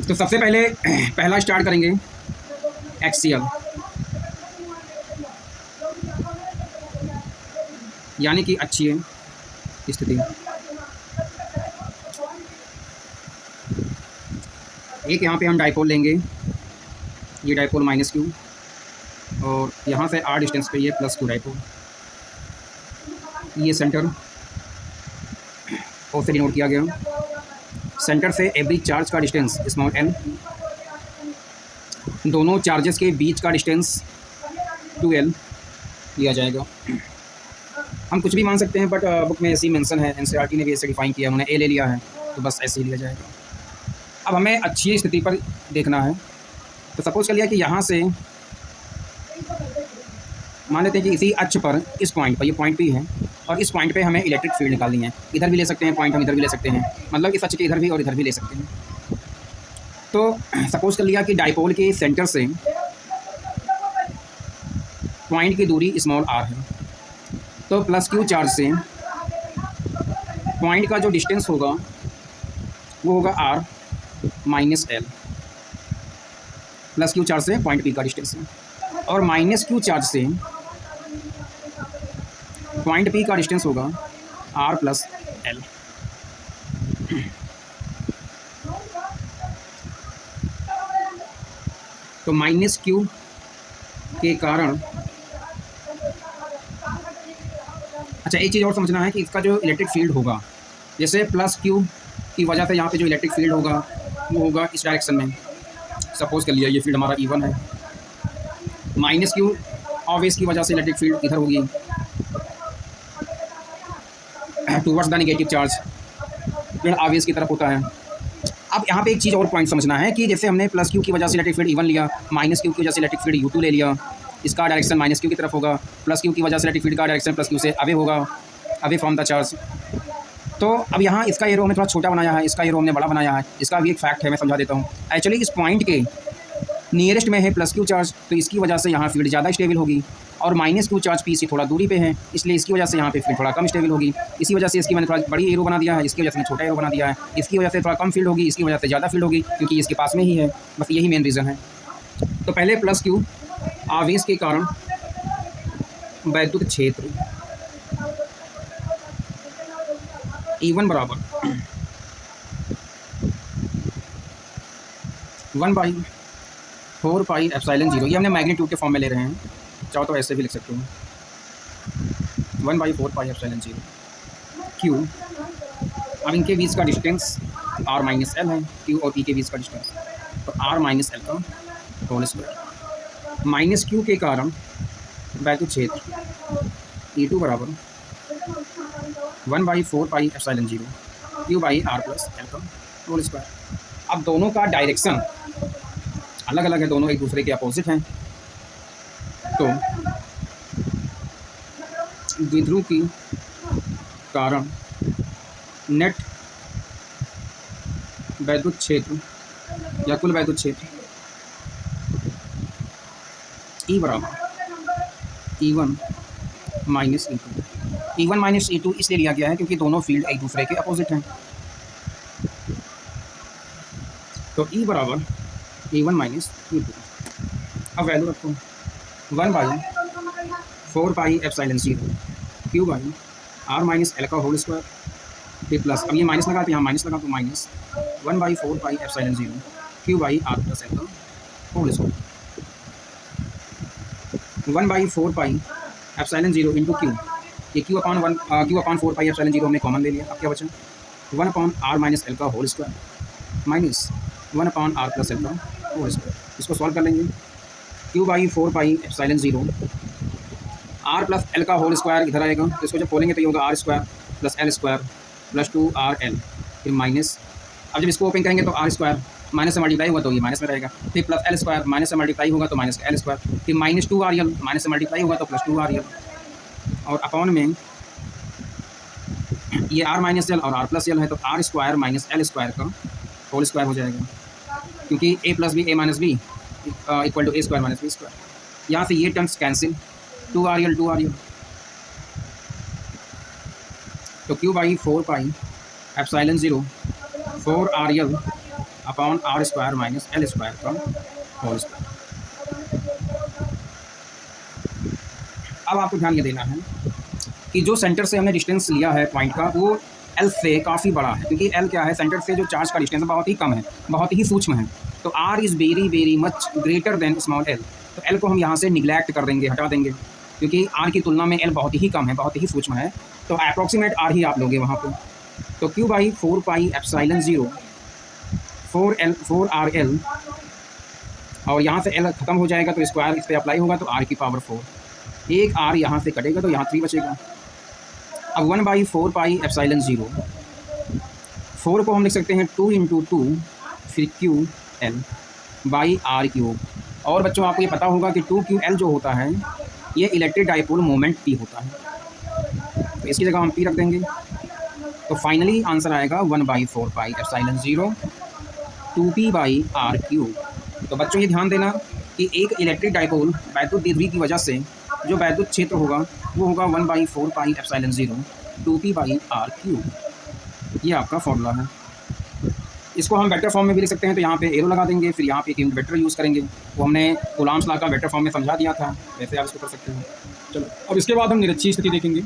तो सबसे पहले पहला स्टार्ट करेंगे HCl, यानी कि अच्छी है स्थिति। एक यहाँ पे हम डाइपोल लेंगे, ये डाइपोल -Q, और यहाँ से R डिस्टेंस पे ये +Q डाइपोल। ये सेंटर O से डिनोट किया गया। सेंटर से एवरी चार्ज का डिस्टेंस l, दोनों चार्जेस के बीच का डिस्टेंस 2l लिया जाएगा। हम कुछ भी मान सकते हैं, बट बुक में ऐसी मेंशन है, NCERT ने भी ऐसे डिफाइन किया, उन्होंने A ले लिया है, तो बस ऐसे ही लिया जाएगा। अब हमें अच्छी स्थिति पर देखना है। तो सपोज कर लिया कि यहाँ से मान लेते हैं कि इसी अक्ष पर इस पॉइंट पर, ये पॉइंट भी है, और इस पॉइंट पे हमें इलेक्ट्रिक फील्ड निकालनी है। इधर भी ले सकते हैं पॉइंट, हम इधर भी ले सकते हैं, मतलब इस अक्ष के इधर भी और इधर भी ले सकते हैं। तो सपोज कर लिया कि डाइपोल के सेंटर से पॉइंट की दूरी r है, तो +Q चार्ज से पॉइंट का जो डिस्टेंस होगा वो होगा R -L। +Q चार्ज से पॉइंट P का डिस्टेंस है, और -Q चार्ज से पॉइंट P का डिस्टेंस होगा R + L। तो -Q के कारण, अच्छा एक चीज़ और समझना है कि इसका जो इलेक्ट्रिक फील्ड होगा, जैसे +Q की वजह से यहाँ पे जो इलेक्ट्रिक फील्ड होगा वो होगा इस डायरेक्शन में। सपोज कर लिया ये फील्ड हमारा E1 है, -Q ऑब्वियस की वजह से इलेक्ट्रिक फील्ड इधर होगी टूवर्ड्स द नेगेटिव चार्ज, ऋण आवेश की तरफ होता है। अब यहाँ पे एक चीज़ और पॉइंट समझना है कि जैसे हमने +Q की वजह से इलेक्ट्रिक फील्ड E1 लिया, -Q की वजह से इलेक्ट्रिक फील्ड U2 ले लिया, इसका डायरेक्शन -Q की तरफ होगा, +Q की वजह से इलेक्ट्रिक फील्ड का डायरेक्शन +Q से अवे होगा, अवे फ्रॉम द चार्ज। तो अब यहाँ इसका एरो हमने थोड़ा छोटा बनाया है, इसका एरो हमने बड़ा बनाया है। इसका भी एक फैक्ट है, मैं समझा देता हूँ। एक्चुअली इस पॉइंट के नियरेस्ट में है +Q चार्ज, तो इसकी वजह से यहाँ फील्ड ज़्यादा स्टेबल होगी, और -Q चार्ज P से थोड़ा दूरी पे है, इसलिए इसकी वजह से यहाँ पे फील्ड थोड़ा कम स्टेबल होगी। इसी वजह से इसकी मैंने थोड़ा बड़ी एरो बना दिया है, इसकी वजह से मैंने छोटा एरो बना दिया है। इसकी वजह से थोड़ा कम फील्ड होगी, इसकी वजह से ज़्यादा फील्ड होगी, क्योंकि इसके पास में ही है। बस यही मेन रीज़न है। तो पहले +Q आवेश के कारण वैद्युत क्षेत्र E1 बराबर 1/4πε0, ये हमने मैग्नीट्यूड के फॉर्म में ले रहे हैं, चाहो तो ऐसे भी लिख सकते हैं, 1/4πε0 Q। अब इनके बीच का डिस्टेंस R - L है, Q और P के बीच का डिस्टेंस, तो R - L का होल स्क्वायर। -Q के कारण वैद्युत क्षेत्र E2 बराबर 1/4πε0 Q/R + L का होल स्क्वायर। अब दोनों का डायरेक्शन अलग अलग है, दोनों एक दूसरे के अपोजिट हैं, तो द्विध्रुव के कारण नेट वैद्युत क्षेत्र या कुल वैद्युत क्षेत्र E बराबर E1 - E2। E1 - E2 इसलिए लिया गया है क्योंकि दोनों फील्ड एक दूसरे के अपोजिट हैं। तो E बराबर E1 - E2। अब वैल्यू रखो 1/4πε0 Q/R - L का होल स्क्वायर, फिर प्लस, अब ये माइनस लगा तो यहाँ माइनस लगा, तो -1/4πε0 Q/R + L का होल स्क्वायर। 1/4πε0 इंटू Q, ये Q/4πε0 हमने कॉमन ले लिया। अब क्या बचा 1/R - L का whole square minus 1/R + L का होल स्क्वायर। इसको सॉल्व कर लेंगे। Q/4πε0 R + L का होल स्क्वायर इधर आएगा, तो इसको जब खोलेंगे तो ये होगा R² + L² + 2RL, फिर माइनस, अब जब इसको ओपन करेंगे तो R² माइनस से मल्टीप्लाई होगा तो ये माइनस में रहेगा, फिर +L² माइनस से मल्टीप्लाई होगा तो -L², फिर -2RL माइनस से मल्टीप्लाई होगा तो +2RL, और अपॉन में ये R - L और R + L है, तो R² - L² का होल स्क्वायर हो जाएगा, क्योंकि A + B A - B = A² - B²। यहाँ से ये टर्म्स कैंसिल, 2RL 2RL, तो Q/4πε0 4RL upon R square minus L square का होल स्क्वायर। अब आपको ध्यान ये देना है कि जो सेंटर से हमने डिस्टेंस लिया है पॉइंट का, वो एल से काफ़ी बड़ा है, क्योंकि एल क्या है, सेंटर से जो चार्ज का डिस्टेंस है बहुत ही कम है, बहुत ही सूक्ष्म है। तो R is very very much greater than small L. तो एल को हम यहाँ से निगलेक्ट कर देंगे, हटा देंगे, क्योंकि आर की तुलना में एल बहुत ही कम है, बहुत ही सूक्ष्म है। तो अप्रॉक्सीमेट आर ही आप लोगे वहाँ पे। तो Q by 4 pi epsilon 0 4 R L, और यहाँ से एल खत्म हो जाएगा तो स्क्वायर इस पर अप्लाई होगा, तो आर की पावर 4, एक आर यहाँ से कटेगा तो यहाँ 3 बचेगा। अब 1/4 पाई एप्सिलॉन 0, 4 को हम लिख सकते हैं 2 × 2 फिर Q L by R cube. और बच्चों आपको ये पता होगा कि 2QL जो होता है ये इलेक्ट्रिक डाइपोल मोमेंट P होता है, तो इसकी जगह हम P रख देंगे। तो फाइनली आंसर आएगा 1/4 पाई एप्सिलॉन 0 2P/r क्यूब। तो बच्चों ये ध्यान देना कि एक इलेक्ट्रिक डाइपोल वैद्युत द्विध्रुवी की वजह से जो वैद्युत क्षेत्र होगा वो होगा 1/4 पाई एप्सिलॉन 0 2P/r क्यूब। ये आपका फॉर्मूला है। इसको हम वेक्टर फॉर्म में भी लिख सकते हैं, तो यहाँ पे एरो लगा देंगे, फिर यहाँ पे एक यूनिट वेक्टर यूज़ करेंगे। वो हमने कूलॉम्स लॉ का वेक्टर फॉर्म में समझा दिया था, वैसे आप इसको कर सकते हैं। चलो अब इसके बाद हम निरक्षीय स्थिति देखेंगे।